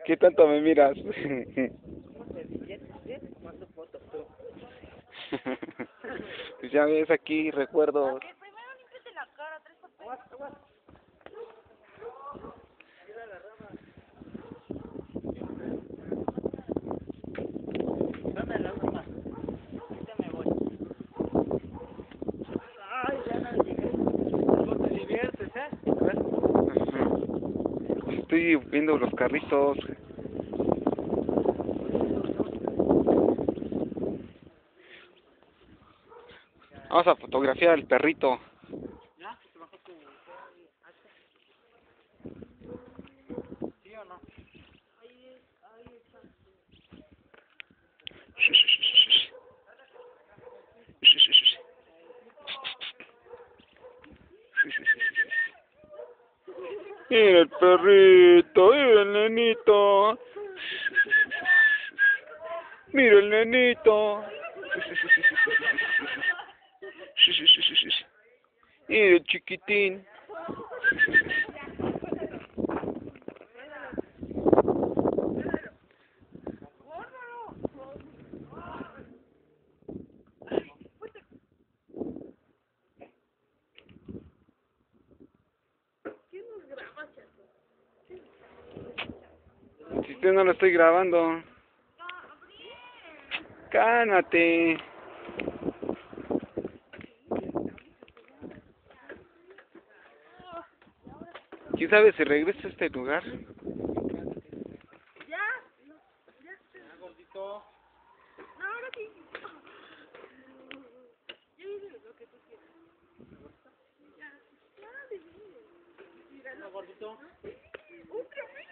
¿Qué tanto me miras? Pues ya ves aquí recuerdos. Primero límpiate la cara, tres papeles. Dame la última. Ahorita me voy. Ay, ya no llegué. ¿Cómo te diviertes, Estoy viendo los carritos. Vamos a fotografiar al perrito. ¿Ya? ¿Te bajó tu hacha? ¿Sí o no? Ahí está. Mira el perrito, mira el nenito. Mira el nenito. Mira el chiquitín. Si usted no lo estoy grabando. Cálmate. ¿Quién sabe si regresa a este lugar? Ya. Ya, gordito. No, ahora sí. Ya dile lo que tú quieras. Ya, dile. Mira, gordito. Otra vez.